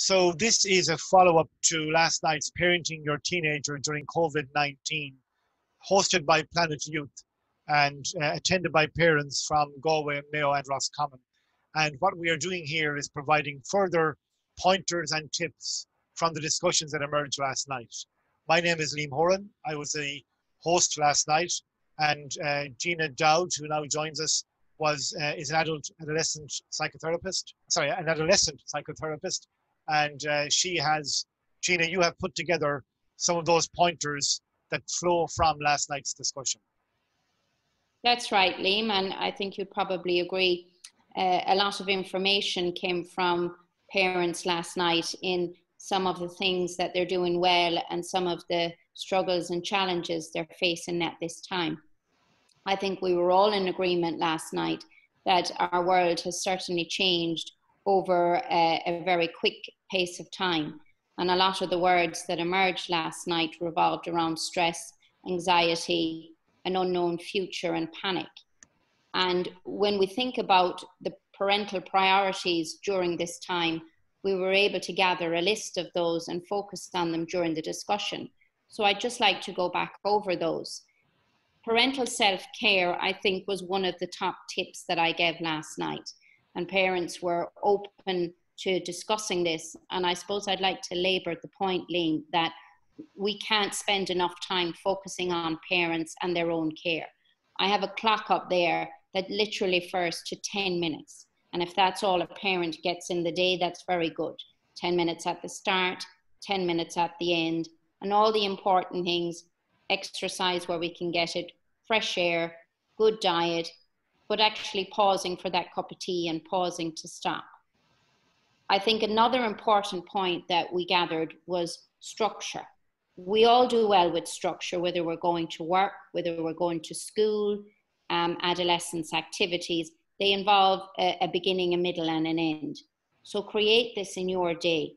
So this is a follow-up to last night's Parenting Your Teenager During COVID-19, hosted by Planet Youth and attended by parents from Galway, Mayo and Roscommon. And what we are doing here is providing further pointers and tips from the discussions that emerged last night. My name is Horan. I was the host last night, and Gina Dowd, who now joins us, is an adolescent psychotherapist, and Gina, you have put together some of those pointers that flow from last night's discussion. That's right, Liam, and I think you'd probably agree. A lot of information came from parents last night in some of the things that they're doing well and some of the struggles and challenges they're facing at this time. I think we were all in agreement last night that our world has certainly changed over a very quick pace of time. And a lot of the words that emerged last night revolved around stress, anxiety, an unknown future, and panic. And when we think about the parental priorities during this time, we were able to gather a list of those and focused on them during the discussion. So I'd just like to go back over those. Parental self-care, I think, was one of the top tips that I gave last night. And parents were open to discussing this. And I suppose I'd like to labour the point, Liam, that we can't spend enough time focusing on parents and their own care. I have a clock up there that literally refers to 10 minutes. And if that's all a parent gets in the day, that's very good. 10 minutes at the start, 10 minutes at the end, and all the important things, exercise where we can get it, fresh air, good diet, but actually pausing for that cup of tea and pausing to stop. I think another important point that we gathered was structure. We all do well with structure, whether we're going to work, whether we're going to school, adolescence activities. They involve a beginning, a middle, and an end. So create this in your day.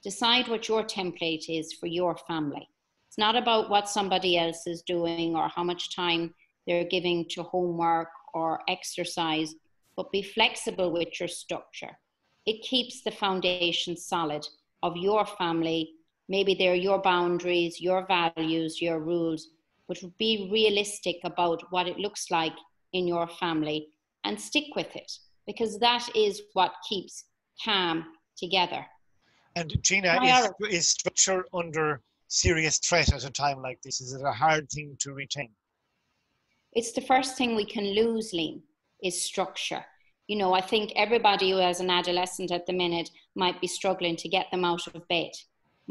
Decide what your template is for your family. It's not about what somebody else is doing or how much time they're giving to homework or exercise, but be flexible with your structure. It keeps the foundation solid of your family. Maybe they're your boundaries, your values, your rules, but be realistic about what it looks like in your family and stick with it, because that is what keeps calm together. And Gina, is structure under serious threat at a time like this? Is it a hard thing to retain? It's the first thing we can lose, Liam, is structure. You know, I think everybody who has an adolescent at the minute might be struggling to get them out of bed,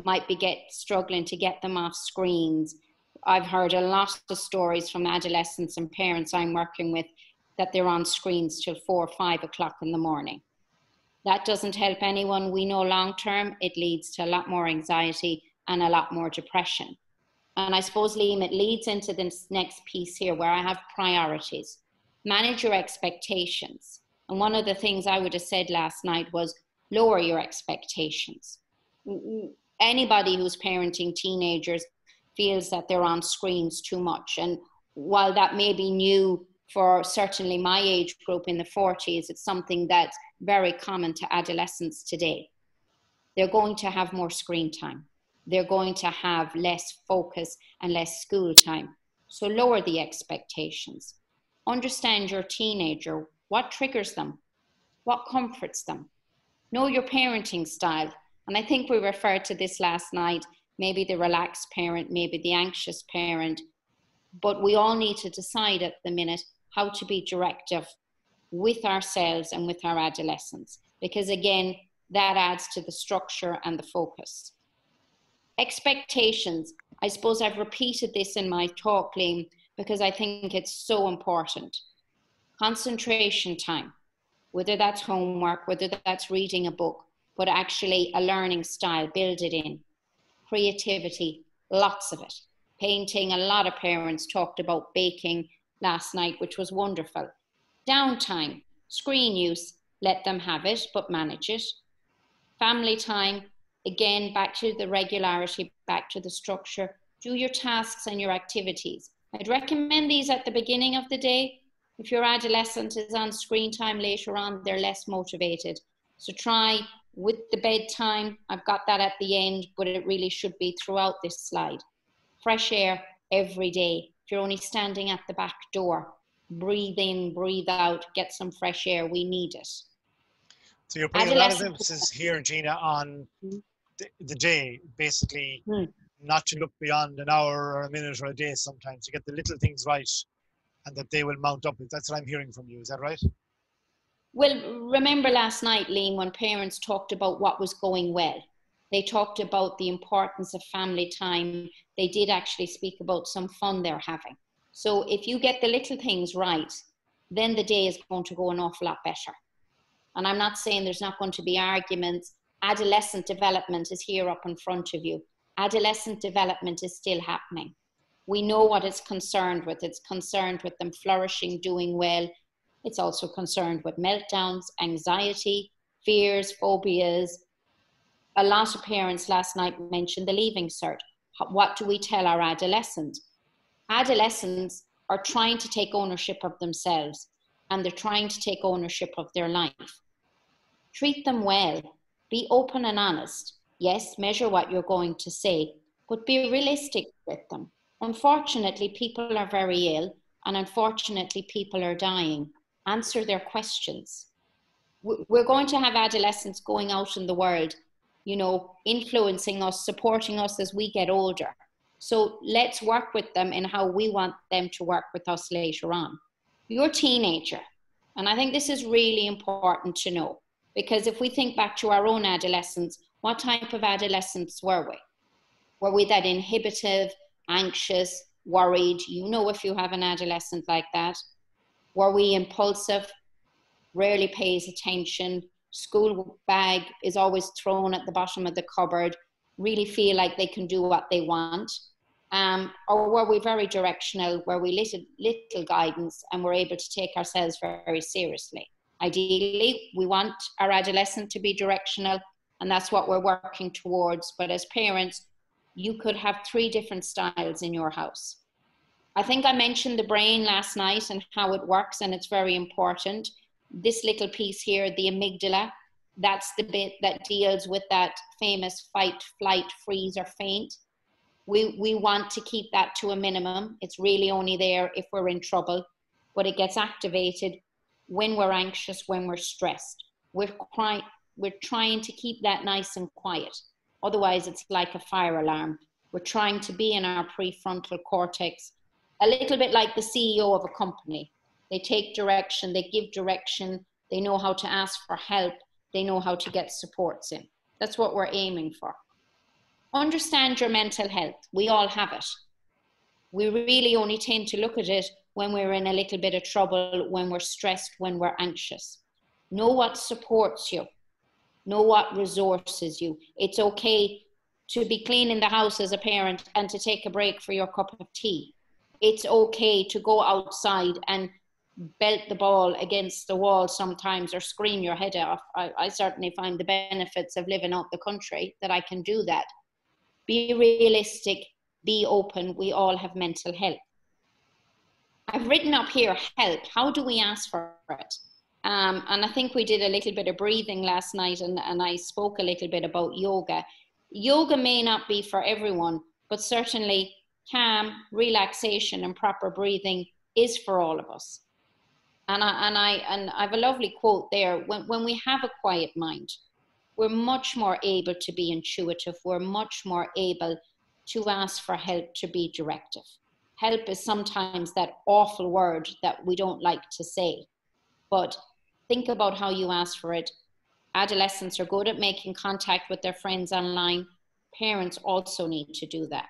might be struggling to get them off screens. I've heard a lot of stories from adolescents and parents I'm working with that they're on screens till 4 or 5 o'clock in the morning. That doesn't help anyone. We know long term it leads to a lot more anxiety and a lot more depression. And I suppose, Liam, it leads into this next piece here where I have priorities. Manage your expectations. And one of the things I would have said last night was lower your expectations. Anybody who's parenting teenagers feels that they're on screens too much. And while that may be new for certainly my age group in the 40s, it's something that's very common to adolescents today. They're going to have more screen time. They're going to have less focus and less school time. So lower the expectations. Understand your teenager, what triggers them, what comforts them. Know your parenting style. And I think we referred to this last night, maybe the relaxed parent, maybe the anxious parent, but we all need to decide at the minute how to be directive with ourselves and with our adolescents, because again, that adds to the structure and the focus. Expectations. I suppose I've repeated this in my talk, Liam, because I think it's so important. Concentration time, whether that's homework, whether that's reading a book, but actually a learning style, build it in. Creativity, lots of it. Painting, a lot of parents talked about baking last night, which was wonderful. Downtime, screen use, let them have it, but manage it. Family time, again, back to the regularity, back to the structure. Do your tasks and your activities. I'd recommend these at the beginning of the day. If your adolescent is on screen time later on, they're less motivated. So try with the bedtime, I've got that at the end, but it really should be throughout this slide. Fresh air every day. If you're only standing at the back door, breathe in, breathe out, get some fresh air. We need it. So you're putting a lot of emphasis here, Gina, on the day, basically not to look beyond an hour or a minute or a day sometimes, to get the little things right and that they will mount up. That's what I'm hearing from you. Is that right? Well, remember last night, Liam, when parents talked about what was going well. They talked about the importance of family time. They did actually speak about some fun they're having. So if you get the little things right, then the day is going to go an awful lot better. And I'm not saying there's not going to be arguments. Adolescent development is here up in front of you. Adolescent development is still happening. We know what it's concerned with. It's concerned with them flourishing, doing well. It's also concerned with meltdowns, anxiety, fears, phobias. A lot of parents last night mentioned the leaving cert. What do we tell our adolescents? Adolescents are trying to take ownership of themselves, and they're trying to take ownership of their life. Treat them well. Be open and honest. Yes, measure what you're going to say, but be realistic with them. Unfortunately, people are very ill, and unfortunately, people are dying. Answer their questions. We're going to have adolescents going out in the world, you know, influencing us, supporting us as we get older. So let's work with them in how we want them to work with us later on. You're a teenager, and I think this is really important to know, because if we think back to our own adolescence, what type of adolescents were we? Were we that inhibitive, anxious, worried? You know, if you have an adolescent like that. Were we impulsive, rarely pays attention, school bag is always thrown at the bottom of the cupboard, really feel like they can do what they want? Or were we very directional, where we little guidance and were able to take ourselves very, very seriously? Ideally, we want our adolescent to be directional, and that's what we're working towards. But as parents, you could have 3 different styles in your house. I think I mentioned the brain last night and how it works, and it's very important. This little piece here, the amygdala, that's the bit that deals with that famous fight, flight, freeze, or faint. We want to keep that to a minimum. It's really only there if we're in trouble, but it gets activated when we're anxious, when we're stressed. We're trying to keep that nice and quiet. Otherwise, it's like a fire alarm. We're trying to be in our prefrontal cortex, a little bit like the CEO of a company. They take direction, they give direction, they know how to ask for help, they know how to get supports in. That's what we're aiming for. Understand your mental health. We all have it. We really only tend to look at it when we're in a little bit of trouble, when we're stressed, when we're anxious. Know what supports you. Know what resources you. It's okay to be cleaning the house as a parent and to take a break for your cup of tea. It's okay to go outside and belt the ball against the wall sometimes or scream your head off. I certainly find the benefits of living out the country that I can do that. Be realistic, be open. We all have mental health. I've written up here, help. How do we ask for it? And I think we did a little bit of breathing last night, and I spoke a little bit about yoga. Yoga may not be for everyone, but certainly calm, relaxation, and proper breathing is for all of us. And I have a lovely quote there. When we have a quiet mind, we're much more able to be intuitive. We're much more able to ask for help, to be directive. Help is sometimes that awful word that we don't like to say, but think about how you ask for it. Adolescents are good at making contact with their friends online. Parents also need to do that.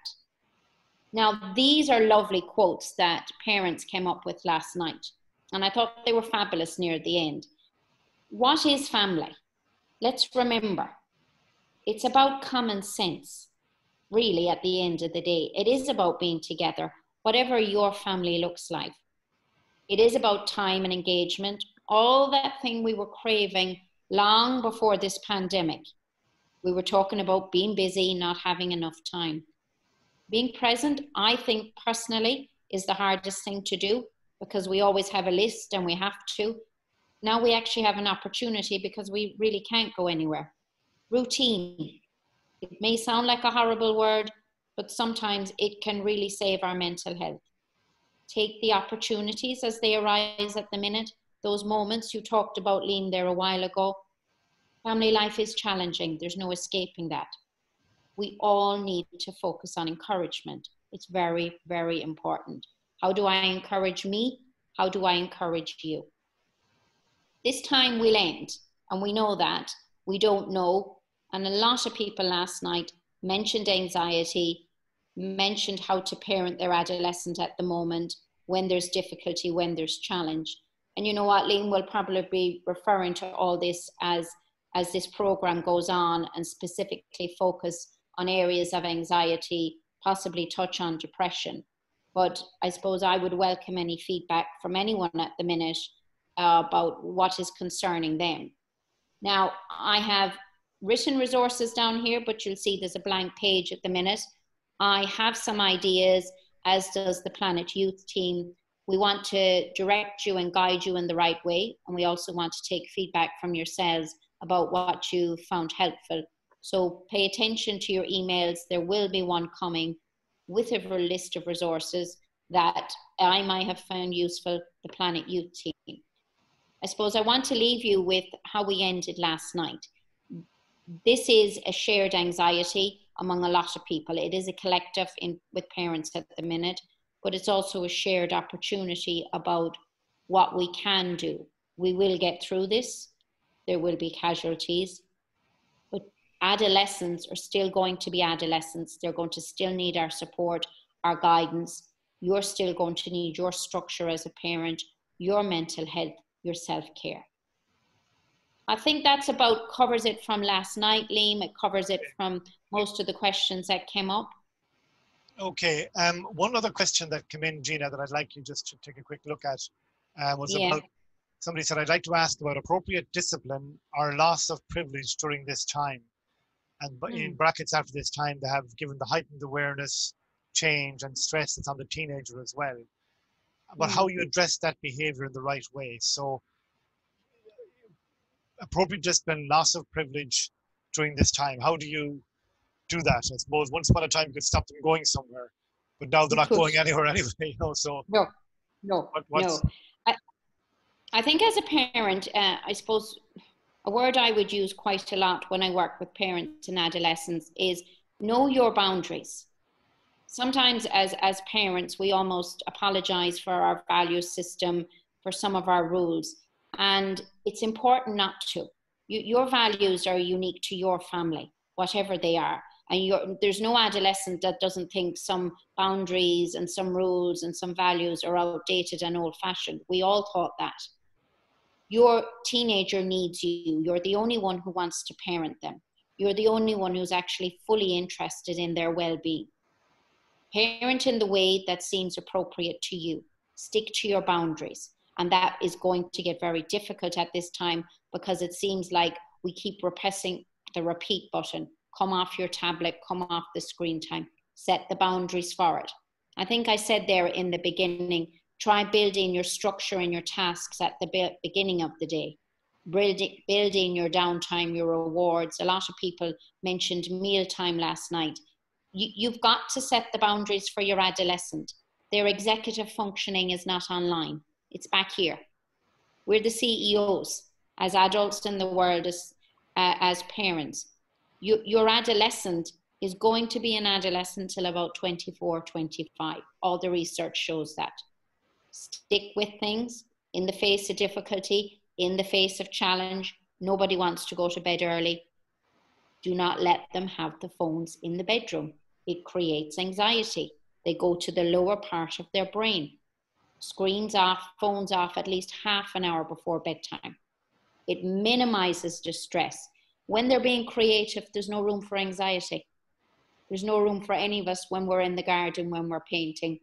Now, these are lovely quotes that parents came up with last night, and I thought they were fabulous near the end. What is family? Let's remember, it's about common sense, really, at the end of the day. It is about being together, whatever your family looks like. It is about time and engagement, all that thing we were craving long before this pandemic. We were talking about being busy, not having enough time. Being present, I think personally, is the hardest thing to do, because we always have a list and we have to. Now we actually have an opportunity because we really can't go anywhere. Routine. It may sound like a horrible word, but sometimes it can really save our mental health. Take the opportunities as they arise at the minute. Those moments you talked about, Liam, there a while ago. Family life is challenging. There's no escaping that. We all need to focus on encouragement. It's very, very important. How do I encourage me? How do I encourage you? This time will end, and we know that. We don't know. And a lot of people last night mentioned anxiety, mentioned how to parent their adolescent at the moment, when there's difficulty, when there's challenge. And you know what, Liam will probably be referring to all this as this program goes on, and specifically focus on areas of anxiety, possibly touch on depression. But I suppose I would welcome any feedback from anyone at the minute about what is concerning them. Now, I have written resources down here, but you'll see there's a blank page at the minute. I have some ideas, as does the Planet Youth team. We want to direct you and guide you in the right way, and we also want to take feedback from yourselves about what you found helpful. So pay attention to your emails. There will be one coming with a list of resources that I might have found useful, the Planet Youth team. I suppose I want to leave you with how we ended last night. This is a shared anxiety among a lot of people. It is a collective with parents at the minute, but it's also a shared opportunity about what we can do. We will get through this. There will be casualties, but adolescents are still going to be adolescents. They're going to still need our support, our guidance. You're still going to need your structure as a parent, your mental health, your self-care. I think that's about covers it from last night, Liam. It covers it from most of the questions that came up. Okay. One other question that came in, Gina, that I'd like you just to take a quick look at was about, somebody said, I'd like to ask about appropriate discipline or loss of privilege during this time. And in brackets after this time, they have given the heightened awareness, change and stress that's on the teenager as well. But how you address that behavior in the right way. So appropriate discipline, loss of privilege during this time. How do you do that? I suppose once upon a time you could stop them going somewhere, but now they're not going anywhere anyway, you know, so. No. I think as a parent, I suppose a word I would use quite a lot when I work with parents and adolescents is know your boundaries. Sometimes as parents, we almost apologize for our value system, for some of our rules. And it's important not to. Your values are unique to your family, whatever they are. And there's no adolescent that doesn't think some boundaries and some rules and some values are outdated and old-fashioned. We all thought that. Your teenager needs you. You're the only one who wants to parent them. You're the only one who's actually fully interested in their well-being. Parent in the way that seems appropriate to you. Stick to your boundaries. And that is going to get very difficult at this time because it seems like we keep pressing the repeat button. Come off your tablet, come off the screen time. Set the boundaries for it. I think I said there in the beginning, try building your structure and your tasks at the beginning of the day. Building your downtime, your rewards. A lot of people mentioned mealtime last night. You've got to set the boundaries for your adolescent. Their executive functioning is not online. It's back here. We're the CEOs as adults in the world, as parents. Your adolescent is going to be an adolescent till about 24, 25. All the research shows that. Stick with things in the face of difficulty, in the face of challenge. Nobody wants to go to bed early. Do not let them have the phones in the bedroom. It creates anxiety. They go to the lower part of their brain. Screens off, phones off at least half an hour before bedtime. It minimizes distress. When they're being creative, there's no room for anxiety. There's no room for any of us when we're in the garden, when we're painting.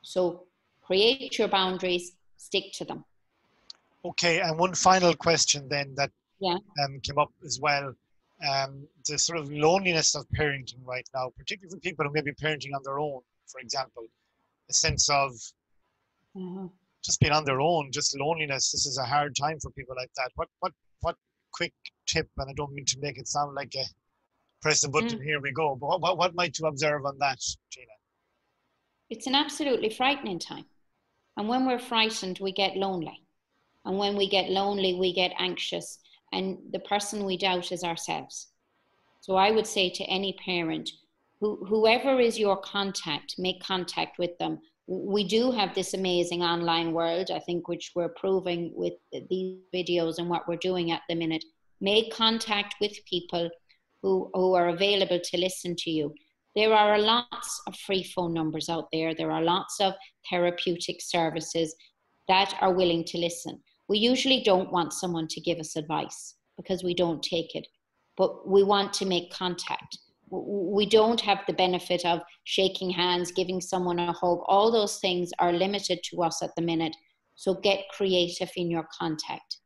So create your boundaries, stick to them. Okay, and one final question then that came up as well. The sort of loneliness of parenting right now, particularly for people who may be parenting on their own, for example, a sense of just being on their own, just loneliness. This is a hard time for people like that. What quick tip, and I don't mean to make it sound like a press a button, here we go, but what might you observe on that, Gina? It's an absolutely frightening time. And when we're frightened, we get lonely. And when we get lonely, we get anxious. And the person we doubt is ourselves. So I would say to any parent, whoever is your contact, make contact with them. We do have this amazing online world, I think, which we're proving with these videos and what we're doing at the minute. Make contact with people who are available to listen to you. There are lots of free phone numbers out there. There are lots of therapeutic services that are willing to listen. We usually don't want someone to give us advice because we don't take it, but we want to make contact. We don't have the benefit of shaking hands, giving someone a hug. All those things are limited to us at the minute. So get creative in your contact.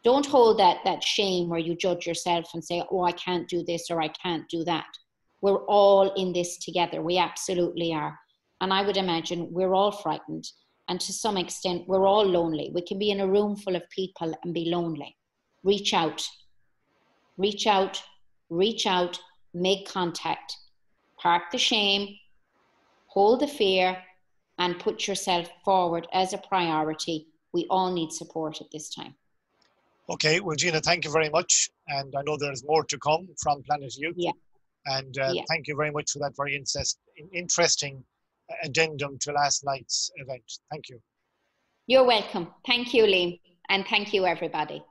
Don't hold that shame where you judge yourself and say, oh, I can't do this or I can't do that. We're all in this together. We absolutely are. And I would imagine we're all frightened. And to some extent, we're all lonely. We can be in a room full of people and be lonely. Reach out. Reach out. Reach out. Make contact. Park the shame. Hold the fear. And put yourself forward as a priority. We all need support at this time. Okay, well, Gina, thank you very much. And I know there's more to come from Planet Youth. Yeah. And thank you very much for that very interesting addendum to last night's event. Thank you. You're welcome. Thank you, Liam. And thank you, everybody.